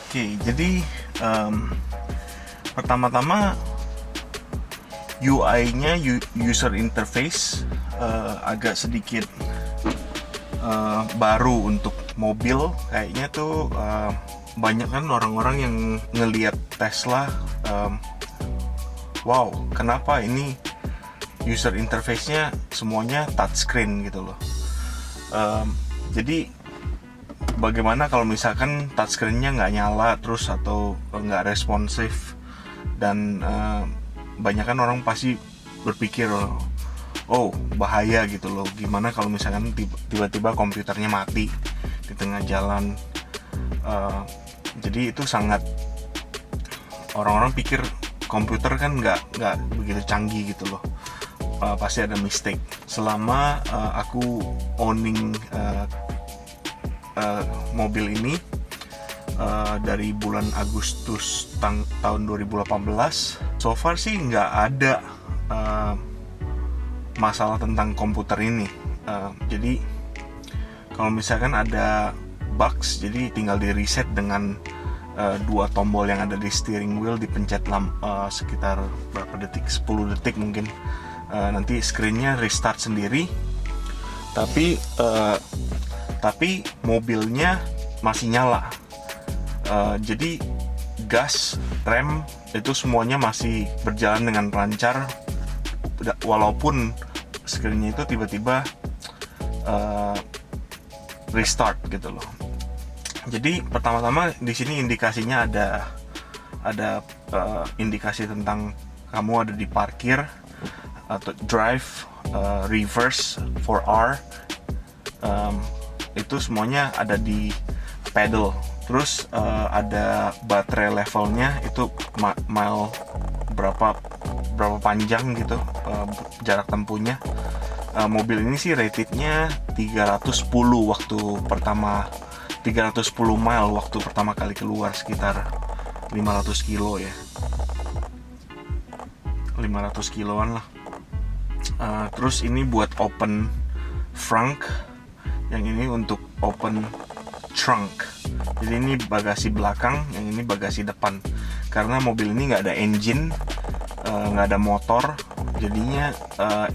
Oke, jadi pertama-tama UI-nya, user interface, agak sedikit baru untuk mobil. Kayaknya tuh banyak kan orang-orang yang ngelihat Tesla, wow, kenapa ini user interface-nya semuanya touchscreen gitu loh. Jadi bagaimana kalau misalkan touchscreen-nya nggak nyala terus atau nggak responsif, dan banyak kan orang pasti berpikir, oh bahaya gitu loh, gimana kalau misalkan tiba-tiba komputernya mati di tengah jalan. Jadi itu sangat, orang-orang pikir komputer kan nggak begitu canggih gitu loh, pasti ada mistake. Selama aku owning mobil ini dari bulan Agustus tahun 2018, so far sih nggak ada masalah tentang komputer ini. Jadi kalau misalkan ada bugs, jadi tinggal di reset dengan dua tombol yang ada di steering wheel, dipencet sekitar berapa detik, 10 detik mungkin, nanti screen-nya restart sendiri. Tapi mobilnya masih nyala. Jadi gas, rem itu semuanya masih berjalan dengan lancar, walaupun screen-nya itu tiba-tiba restart gitu loh. Jadi pertama-tama di sini indikasinya ada indikasi tentang kamu ada di parkir atau drive, reverse, 4R, itu semuanya ada di pedal. Terus ada baterai levelnya, itu mile berapa panjang gitu, jarak tempuhnya. Mobil ini sih ratednya 310 mile waktu pertama kali keluar, sekitar 500 kilo ya, 500 kiloan lah. Terus ini buat open frunk, yang ini untuk open trunk. Jadi ini bagasi belakang, yang ini bagasi depan. Karena mobil ini nggak ada engine, nggak ada motor, jadinya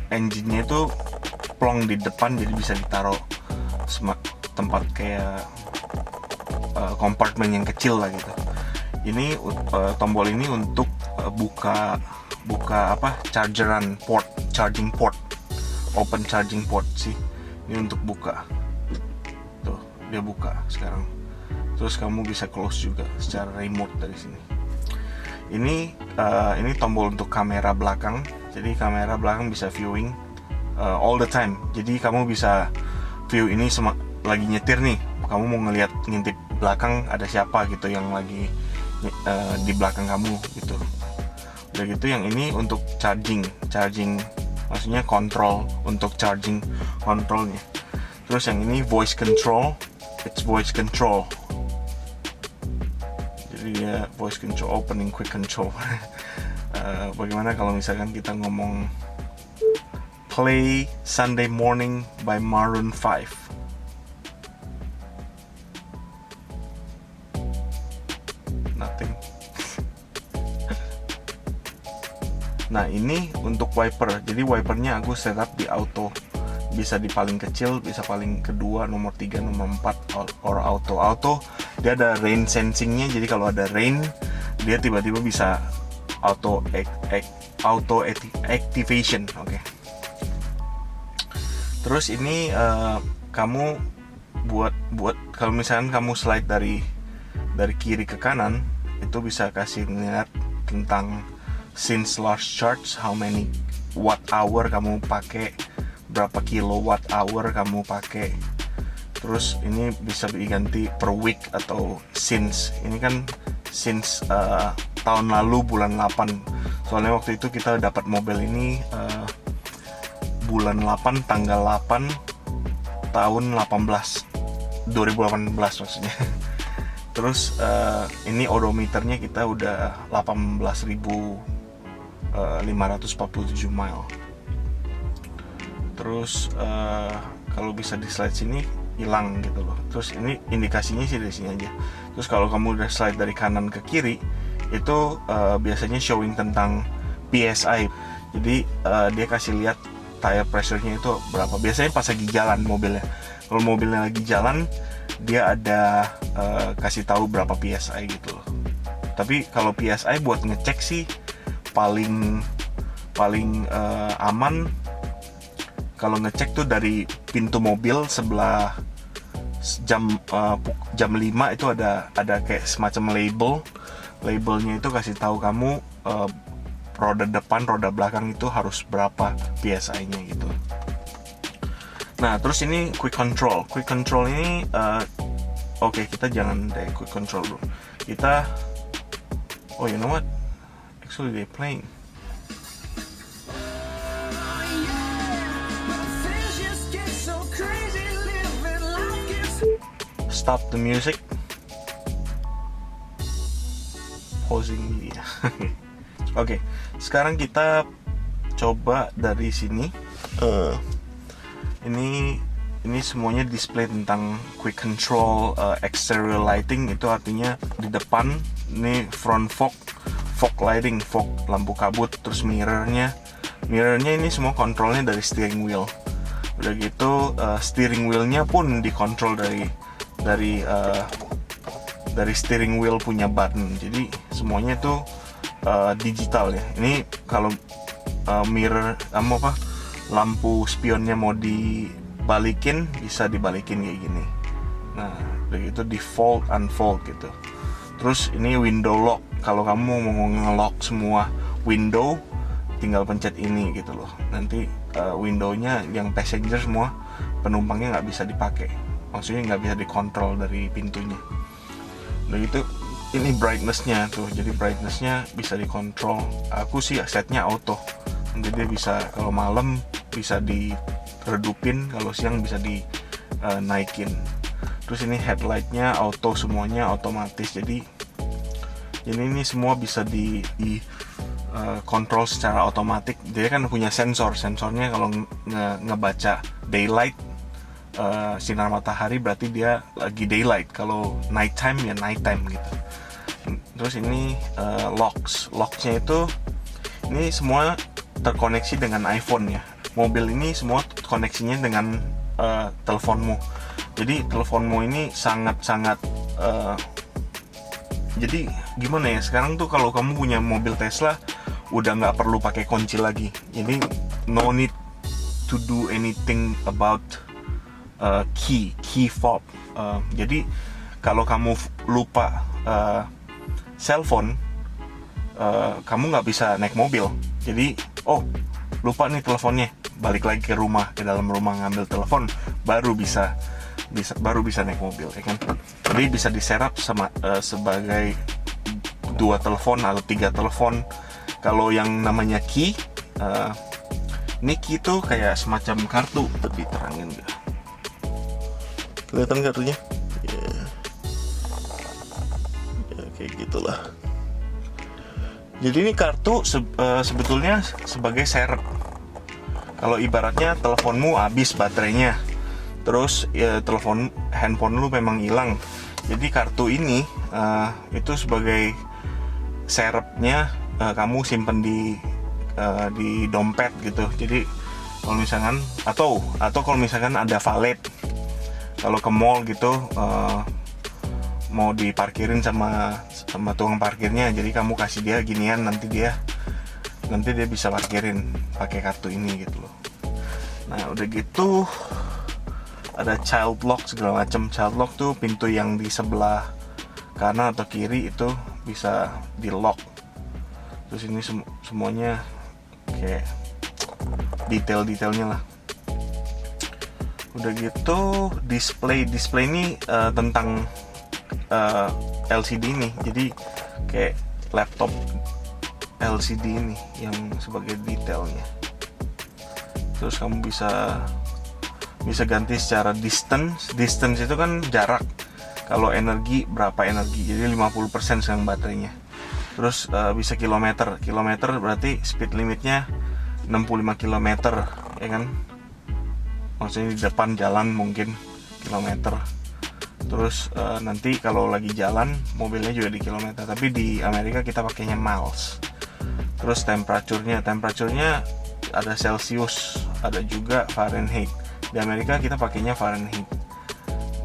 engine-nya itu plong di depan, jadi bisa ditaruh tempat kayak kompartemen yang kecil lah gitu. Ini tombol ini untuk buka charging port, open charging port sih. Ini untuk buka. Tuh, dia buka sekarang. Terus kamu bisa close juga secara remote dari sini. Ini tombol untuk kamera belakang. Jadi kamera belakang bisa viewing all the time. Jadi kamu bisa view ini lagi nyetir nih, kamu mau ngintip belakang ada siapa gitu yang lagi di belakang kamu gitu. Udah gitu, yang ini untuk charging, maksudnya kontrol untuk charging kontrolnya. Terus yang ini voice control, it's voice control. Jadi ya voice control, opening quick control. Bagaimana kalau misalkan kita ngomong play Sunday Morning by Maroon 5? Nothing. Nah, ini untuk wiper. Jadi wipernya aku setup di auto. Bisa di paling kecil, bisa paling kedua, nomor 3, nomor 4, or auto. Dia ada rain sensingnya. Jadi kalau ada rain, dia tiba-tiba bisa auto activation. Oke. Terus ini kamu buat kalau misalkan kamu slide dari kiri ke kanan, itu bisa kasih ngeliat tentang since last charge, how many watt hour kamu pakai, berapa kilowatt hour kamu pakai. Terus ini bisa diganti per week atau since. Ini kan since tahun lalu bulan 8. Soalnya waktu itu kita dapat mobil ini bulan 8, tanggal 8 tahun 2018 maksudnya. Terus ini odometernya kita udah 18.547 mile. Terus kalau bisa di slide sini, hilang gitu loh. Terus ini indikasinya sih dari sini aja. Terus kalau kamu udah slide dari kanan ke kiri, itu biasanya showing tentang PSI. Jadi dia kasih lihat tire pressure-nya itu berapa. Biasanya pas lagi jalan mobilnya. Kalau mobilnya lagi jalan, dia ada kasih tahu berapa PSI gitu loh. Tapi kalau PSI buat ngecek sih paling aman kalau ngecek tuh dari pintu mobil sebelah jam 5 itu ada kayak semacam labelnya itu kasih tahu kamu roda depan, roda belakang itu harus berapa PSI-nya gitu. Nah, terus ini quick control ini oke, kita jangan deh quick control dulu. Kita you know what? Actually they playing. Stop the music. Pausing media. Oke, sekarang kita coba dari sini. Ini semuanya display tentang quick control exterior lighting. Itu artinya di depan ini front fog lighting, fog lampu kabut. Terus mirrornya ini semua kontrolnya dari steering wheel. Udah gitu steering wheelnya pun dikontrol dari steering wheel punya button. Jadi semuanya tuh digital ya. Ini kalau mirror lampu spionnya mau dibalikin, bisa dibalikin kayak gini. Nah, udah gitu default, unfold gitu. Terus ini window lock. Kalau kamu mau nge-lock semua window, tinggal pencet ini gitu loh. Nanti windownya yang passenger semua penumpangnya nggak bisa dipakai. Maksudnya nggak bisa dikontrol dari pintunya. Udah gitu ini brightness-nya tuh. Jadi brightness-nya bisa dikontrol. Aku sih setnya auto. Nanti dia bisa kalau malam bisa diredupin, kalau siang bisa dinaikin. Terus ini headlight-nya auto, semuanya otomatis. Jadi ini semua bisa di kontrol secara otomatis. Dia kan punya sensornya kalau ngebaca daylight, sinar matahari, berarti dia lagi daylight. Kalau nighttime ya nighttime gitu. Terus ini locksnya itu ini semua terkoneksi dengan iPhone ya. Mobil ini semua koneksinya dengan teleponmu. Jadi teleponmu ini sangat jadi gimana ya, sekarang tuh kalau kamu punya mobil Tesla udah nggak perlu pakai kunci lagi. Jadi no need to do anything about key fob. Jadi kalau kamu lupa cellphone, kamu nggak bisa naik mobil. Jadi lupa nih teleponnya, balik lagi ke dalam rumah ngambil telepon, baru bisa naik mobil ya kan. Jadi bisa diserap sebagai 2 telepon atau 3 telepon. Kalau yang namanya key, ini key tuh kayak semacam kartu. Tapi terangin nggak? Kelihatan kartunya? Ya kayak gitulah. Jadi ini kartu sebetulnya sebagai serep. Kalau ibaratnya teleponmu habis baterainya, terus handphone lu memang hilang, jadi kartu ini itu sebagai serepnya, kamu simpen di dompet gitu. Jadi kalau misalkan atau kalau misalkan ada valet, kalau ke mall gitu mau diparkirin sama tukang parkirnya, jadi kamu kasih dia ginian, nanti dia bisa parkirin pakai kartu ini gitu loh. Nah udah gitu ada child lock segala macam. Child lock tuh pintu yang di sebelah kanan atau kiri itu bisa di lock. Terus ini semuanya kayak detail-detailnya lah. Udah gitu display ini tentang LCD nih. Jadi kayak laptop LCD ini yang sebagai detailnya. Terus kamu bisa ganti secara distance itu kan jarak. Kalau energi berapa energi, jadi 50% sekarang baterainya. Terus bisa kilometer berarti speed limitnya 65 km ya kan. Maksudnya di depan jalan mungkin kilometer. Terus nanti kalau lagi jalan mobilnya juga di kilometer, tapi di Amerika kita pakainya miles. Terus temperaturnya ada Celsius, ada juga Fahrenheit. Di Amerika kita pakainya Fahrenheit.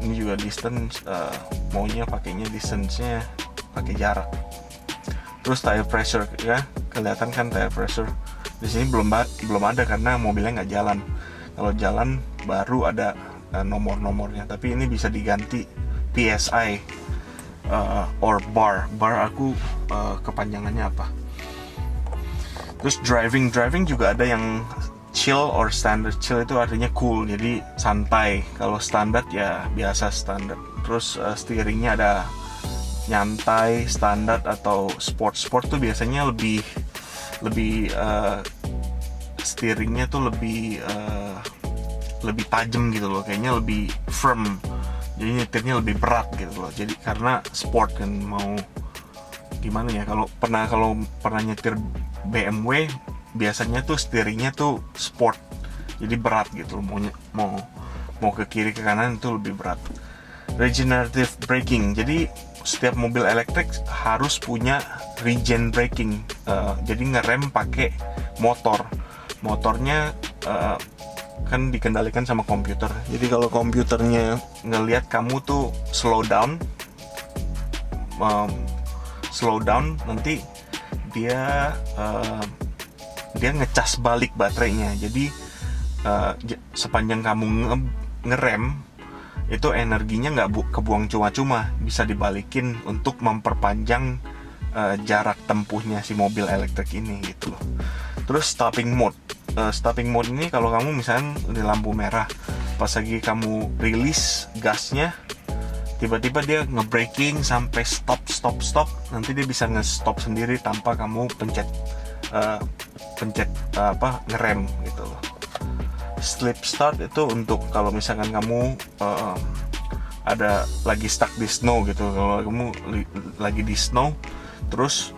Ini juga distance, maunya pakainya distance-nya pakai jarak. Terus tire pressure, ya kelihatan kan tire pressure. Di sini belum ada karena mobilnya nggak jalan. Kalau jalan baru ada nomor-nomornya. Tapi ini bisa diganti PSI or bar. Bar aku kepanjangannya apa. Terus driving juga ada yang chill or standard. Chill itu artinya cool, jadi santai. Kalau standar ya biasa standar. Terus steeringnya ada nyantai, standar atau sport. Sport tuh biasanya lebih steeringnya tuh lebih tajam gitu loh, kayaknya lebih firm. Jadi nyetirnya lebih berat gitu loh. Jadi karena sport kan, mau gimana ya, kalau pernah nyetir BMW biasanya tuh steeringnya tuh sport, jadi berat gitu loh, mau ke kiri ke kanan itu lebih berat. Regenerative braking, jadi setiap mobil elektrik harus punya regen braking, jadi ngerem pakai motornya kan dikendalikan sama komputer. Jadi kalau komputernya ngelihat kamu tuh slow down, nanti dia ngecas balik baterainya. Jadi sepanjang kamu ngerem itu energinya nggak kebuang cuma-cuma, bisa dibalikin untuk memperpanjang jarak tempuhnya si mobil elektrik ini gitu loh. Terus stopping mode ini kalau kamu misalnya di lampu merah, pas lagi kamu rilis gasnya, tiba-tiba dia nge-braking sampai stop, nanti dia bisa nge-stop sendiri tanpa kamu pencet ngerem gitu loh. Sleep start itu untuk kalau misalkan kamu ada lagi stuck di snow gitu. Kalau kamu lagi di snow, terus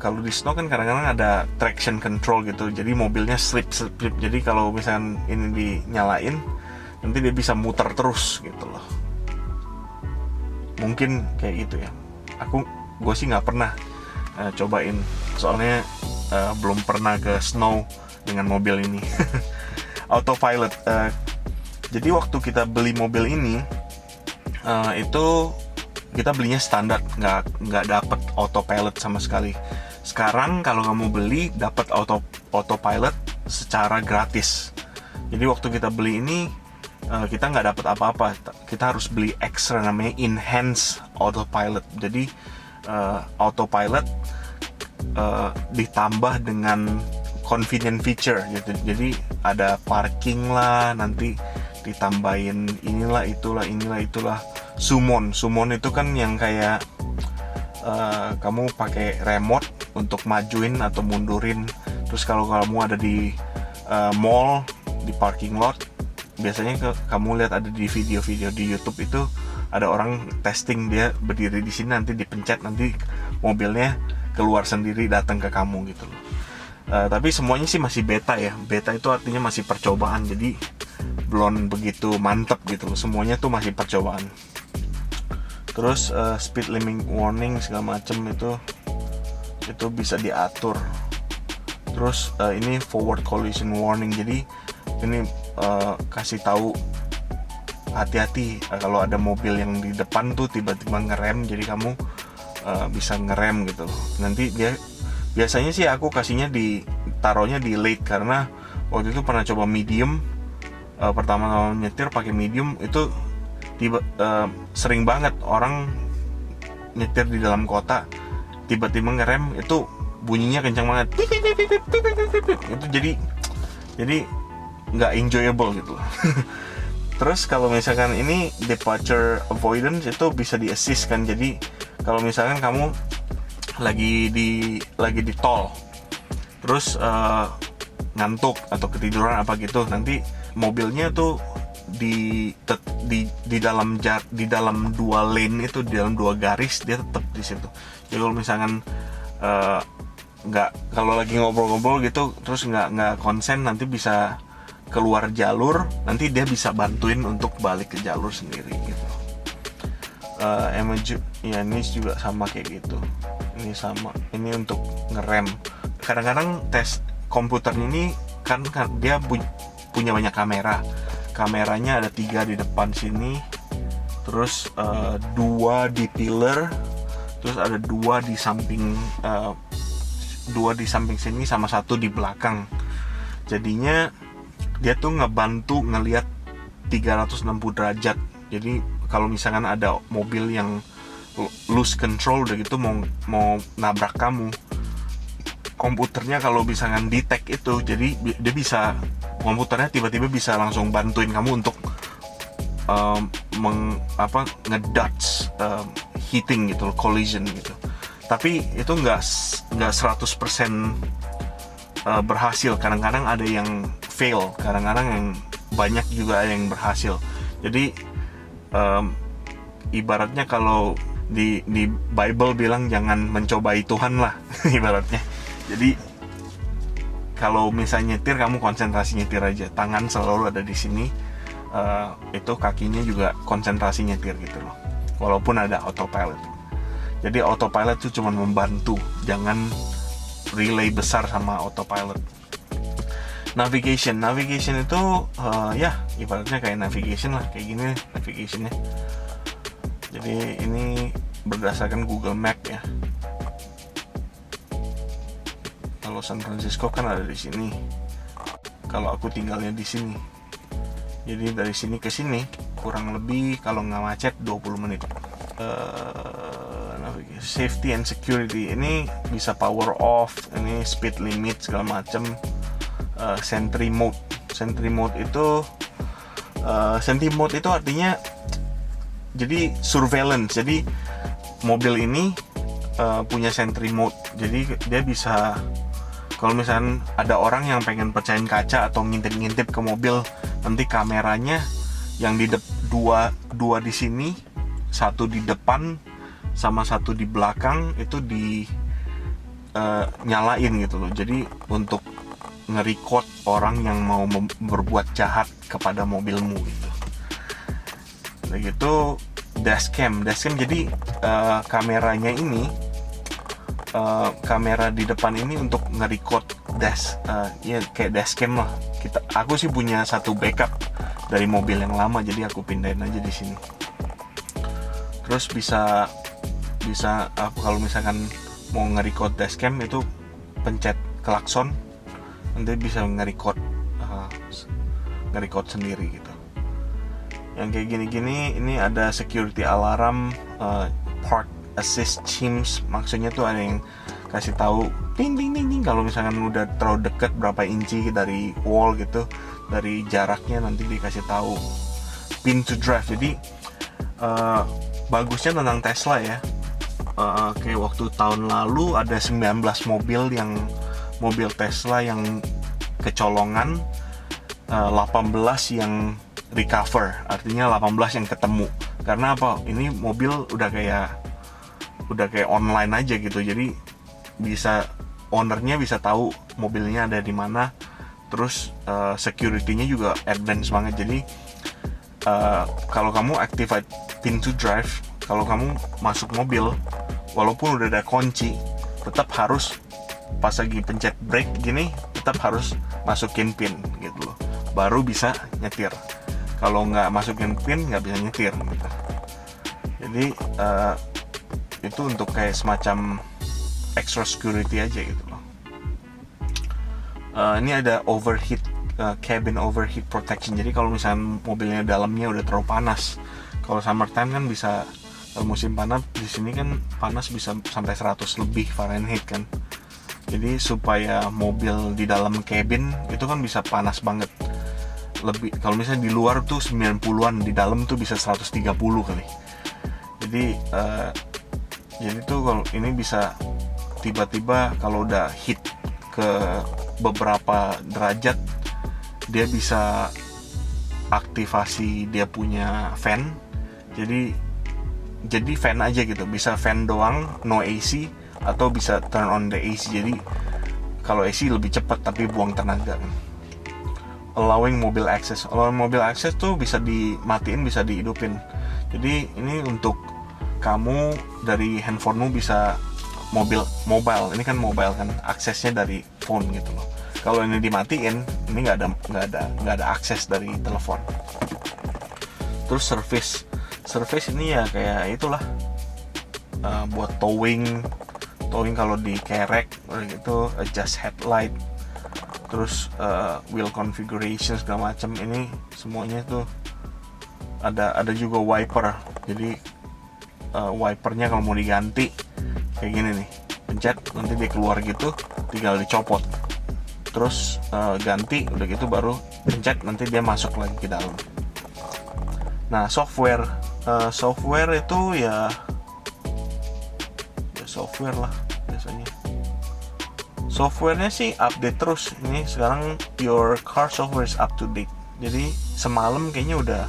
kalau di snow kan kadang-kadang ada traction control gitu, jadi mobilnya slip. Jadi kalau misalkan ini dinyalain, nanti dia bisa muter terus gitu loh. Mungkin kayak gitu ya. Gue sih nggak pernah cobain, soalnya belum pernah ke snow dengan mobil ini. Autopilot, jadi waktu kita beli mobil ini itu kita belinya standar, nggak dapet autopilot sama sekali. Sekarang kalau kamu beli dapat autopilot secara gratis. Jadi waktu kita beli ini kita nggak dapat apa-apa, kita harus beli extra namanya enhanced autopilot. Jadi autopilot ditambah dengan convenient feature gitu. Jadi ada parking lah, nanti ditambahin inilah itulah. Summon itu kan yang kayak kamu pakai remote untuk majuin atau mundurin. Terus kalau kamu ada di mall, di parking lot, biasanya kamu lihat ada di video-video di YouTube itu ada orang testing, dia berdiri di sini, nanti dipencet, nanti mobilnya keluar sendiri datang ke kamu gitu loh. Tapi semuanya sih masih beta ya. Beta itu artinya masih percobaan, jadi belum begitu mantep gitu loh. Semuanya tuh masih percobaan. Terus speed limit warning segala macem itu bisa diatur. Terus ini forward collision warning, jadi ini kasih tahu hati-hati kalau ada mobil yang di depan tuh tiba-tiba ngerem, jadi kamu bisa ngerem gitu loh. Nanti dia biasanya sih aku kasihnya taruhnya di late, karena waktu itu pernah coba medium, pertama nyetir pakai medium itu sering banget orang nyetir di dalam kota tiba-tiba ngerem, itu bunyinya kencang banget, itu jadi nggak enjoyable gitu. Terus kalau misalkan ini departure avoidance itu bisa di assist kan. Jadi kalau misalkan kamu lagi di tol, terus ngantuk atau ketiduran apa gitu, nanti mobilnya tuh di dalam dua lane itu, di dalam dua garis, dia tetap di situ. Jadi kalau misalkan kalau lagi ngobrol-ngobrol gitu terus nggak konsen, nanti bisa keluar jalur, nanti dia bisa bantuin untuk balik ke jalur sendiri gitu. Ya ini juga sama kayak gitu. Ini sama, ini untuk ngerem. Kadang-kadang tes komputer ini kan dia punya banyak kamera. Kameranya ada 3 di depan sini, terus 2 di pillar, terus ada 2 di samping, 2 di samping sini sama 1 di belakang. Jadinya dia tuh ngebantu ngelihat 360 derajat. Jadi kalau misalkan ada mobil yang lose control udah gitu mau nabrak kamu, komputernya kalau misalkan detect itu, jadi dia bisa, komputernya tiba-tiba bisa langsung bantuin kamu untuk ngedodge hitting gitu, collision gitu. Tapi itu nggak 100% berhasil. Kadang-kadang ada yang fail, kadang-kadang yang banyak juga ada yang berhasil. Jadi ibaratnya kalau di Bible bilang jangan mencobai Tuhan lah ibaratnya. Jadi kalau misalnya nyetir, kamu konsentrasi nyetir aja, tangan selalu ada di sini, itu kakinya juga konsentrasi nyetir gitu loh, walaupun ada autopilot. Jadi autopilot itu cuma membantu, jangan relay besar sama autopilot. Navigation itu ya ibaratnya kayak navigation lah, kayak gini navigationnya. Jadi ini berdasarkan Google Map ya. Kalau San Francisco kan ada di sini. Kalau aku tinggalnya di sini. Jadi dari sini ke sini kurang lebih kalau nggak macet 20 menit. Safety and security ini bisa power off, ini speed limit segala macam. Sentry mode itu artinya jadi surveillance. Jadi mobil ini punya sentry mode, jadi dia bisa, kalau misalnya ada orang yang pengen pecahin kaca atau ngintip-ngintip ke mobil, nanti kameranya yang di dua di sini, 1 di depan sama 1 di belakang itu nyalain gitu loh. Jadi untuk nge-record orang yang mau berbuat jahat kepada mobilmu gitu. Udah gitu dashcam jadi kameranya ini, kamera di depan ini untuk nge-record ya kayak dashcam lah. Aku sih punya 1 backup dari mobil yang lama, jadi aku pindahin aja di sini. Terus bisa kalau misalkan mau nge-record dashcam itu pencet klakson, nanti bisa nge-record sendiri gitu. Yang kayak gini-gini, ini ada security alarm, park assist chimes, maksudnya tuh ada yang kasih tahu ding ding ding ding kalau misalkan udah terlalu dekat berapa inci dari wall gitu, dari jaraknya nanti dikasih tahu. Pin to drive, jadi bagusnya tentang Tesla ya, kayak waktu tahun lalu ada 19 mobil Tesla yang kecolongan, 18 yang recover, artinya 18 yang ketemu. Karena apa? Ini mobil udah kayak online aja gitu, jadi bisa, ownernya bisa tahu mobilnya ada di mana. Terus security-nya juga advance banget. Jadi kalau kamu activate pin to drive, kalau kamu masuk mobil walaupun udah ada kunci, tetap harus pas lagi pencet brake gini, tetap harus masukin pin gitu loh, baru bisa nyetir. Kalau nggak masukin pin nggak bisa nyetir gitu. Jadi itu untuk kayak semacam extra security aja gitu loh. Ini ada overheat, cabin overheat protection. Jadi kalau misalnya mobilnya dalamnya udah terlalu panas, kalau summertime kan bisa, kalau musim panas di sini kan panas bisa sampai 100 lebih Fahrenheit kan. Jadi supaya mobil di dalam cabin itu kan bisa panas banget. Lebih, kalau misalnya di luar tuh 90-an, di dalam tuh bisa 130 kali. Jadi tuh kalau ini bisa tiba-tiba kalau udah hit ke beberapa derajat, dia bisa aktivasi dia punya fan. Jadi fan aja gitu, bisa fan doang, no AC, atau bisa turn on the AC. Jadi kalau AC lebih cepat tapi buang tenaga kan. allowing mobile access. Allowing mobile access tuh bisa dimatiin, bisa dihidupin. Jadi ini untuk kamu dari handphonemu bisa mobile. Ini kan mobile kan, aksesnya dari phone gitu loh. Kalau ini dimatiin, ini nggak ada akses dari telepon. Terus service ini ya kayak itulah, buat towing kalau dikerek gitu, adjust headlight, terus wheel configuration segala macam. Ini semuanya tuh ada juga wiper. Jadi wipernya kalau mau diganti kayak gini nih, pencet nanti dia keluar gitu, tinggal dicopot, terus ganti, udah gitu baru pencet nanti dia masuk lagi ke dalam. Nah, software itu ya software lah biasanya. Softwarenya sih update terus. Ini sekarang your car software is up to date. Jadi semalam kayaknya udah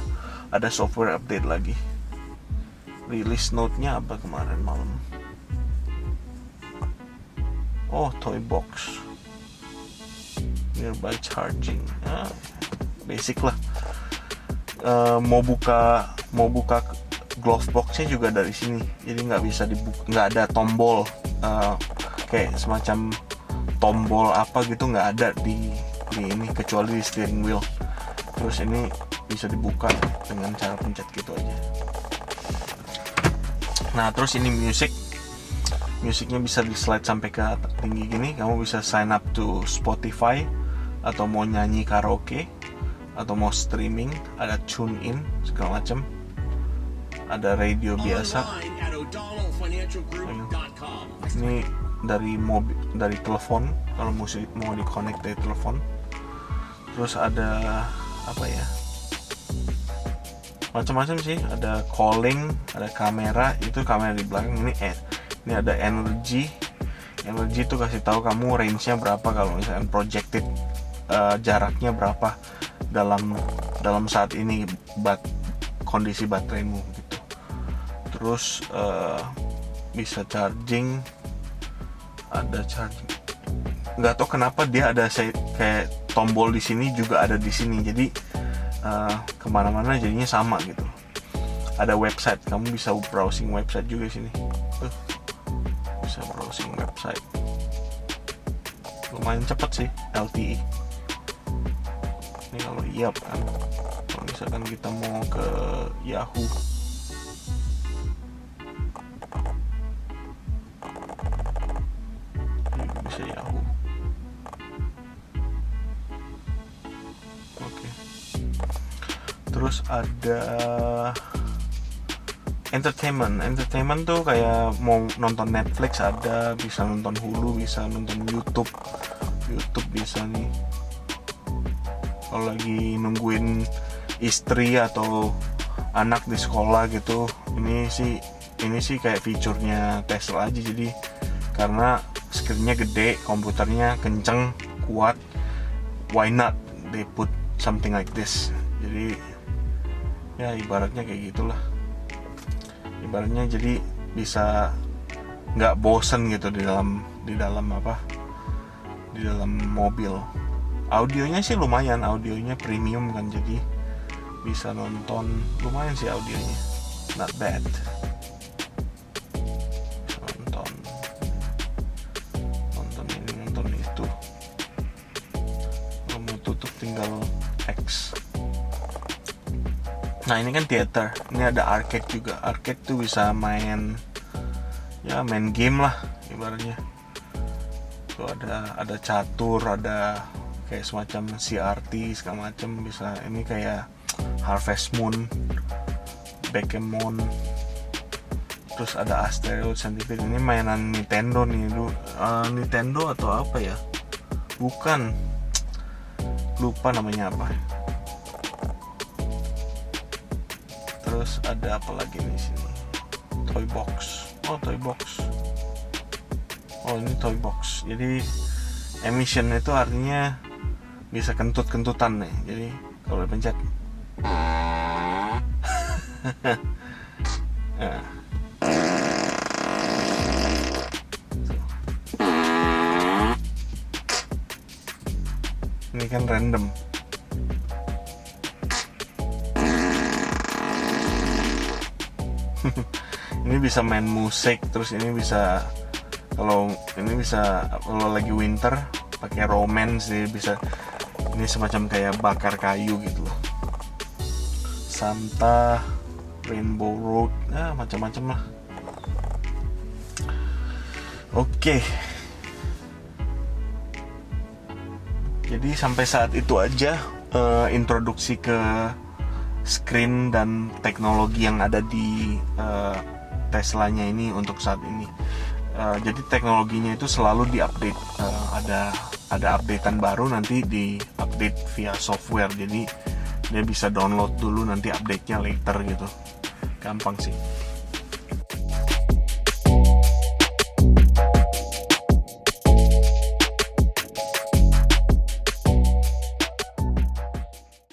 ada software update lagi. Release note-nya apa kemarin malam? Oh, toy box, nearby charging. Basic lah. Mau buka glove box-nya juga dari sini. Jadi nggak bisa dibuka, nggak ada tombol kayak semacam tombol apa gitu, nggak ada di ini kecuali di steering wheel. Terus ini bisa dibuka dengan cara pencet gitu aja. Nah, terus ini musiknya bisa di slide sampai ke tinggi gini. Kamu bisa sign up to Spotify, atau mau nyanyi karaoke, atau mau streaming, ada tune in segala macam. Ada radio biasa. Ini dari telepon, kalau mau di-connect dari telepon. Terus ada apa ya? Macam-macam sih, ada calling, ada kamera, itu kamera di belakang. Ini ada energy itu kasih tahu kamu range-nya berapa, kalau misalnya projected jaraknya berapa dalam saat ini kondisi bateraimu gitu. Terus bisa charging, ada charging. Nggak tahu kenapa dia ada kayak tombol di sini juga ada di sini, jadi kemana-mana jadinya sama gitu. Ada website, kamu bisa browsing website juga sini. Bisa browsing website, lumayan cepet sih LTE. Ini kalau Yap kan, kalau misalkan kita mau ke Yahoo, ini bisa Yahoo. Oke. Terus ada entertainment tuh kayak mau nonton Netflix ada, bisa nonton Hulu, bisa nonton YouTube bisa nih. Kalau lagi nungguin istri atau anak di sekolah gitu, ini sih kayak fiturnya Tesla aja. Jadi karena screen-nya gede, komputernya kenceng, kuat, why not they put something like this. Jadi ya ibaratnya kayak gitulah. Ibaratnya jadi bisa nggak bosen gitu di dalam mobil. Audionya sih lumayan, audionya premium kan, jadi bisa nonton, lumayan sih audionya, not bad. Bisa nonton ini, nonton itu. Kalau mau tutup tinggal X. Nah, ini kan theater, ini ada arcade juga. Arcade tuh bisa main game lah ibaratnya. Tuh ada catur, ada kayak semacam CRT segala macam bisa. Ini kayak Harvest Moon, Backgammon. Terus ada Asteroid Centipede. Ini mainan Nintendo nih dulu. Nintendo atau apa ya? Bukan, lupa namanya apa. Terus ada apa lagi nih sini? Toy box. Oh, ini toy box. Jadi emission itu artinya bisa kentut-kentutan nih. Jadi kalau dipencet nah. Ini kan random. Ini bisa main musik, terus ini bisa kalau lagi winter pakai romance sih bisa. Ini semacam kayak bakar kayu gitu loh. Santa, Rainbow Road, macam-macam lah. Oke. Jadi sampai saat itu aja introduksi ke screen dan teknologi yang ada di Teslanya ini untuk saat ini. Jadi teknologinya itu selalu diupdate, ada updatean baru, nanti di update via software. Jadi dia bisa download dulu, nanti update-nya later gitu. Gampang sih.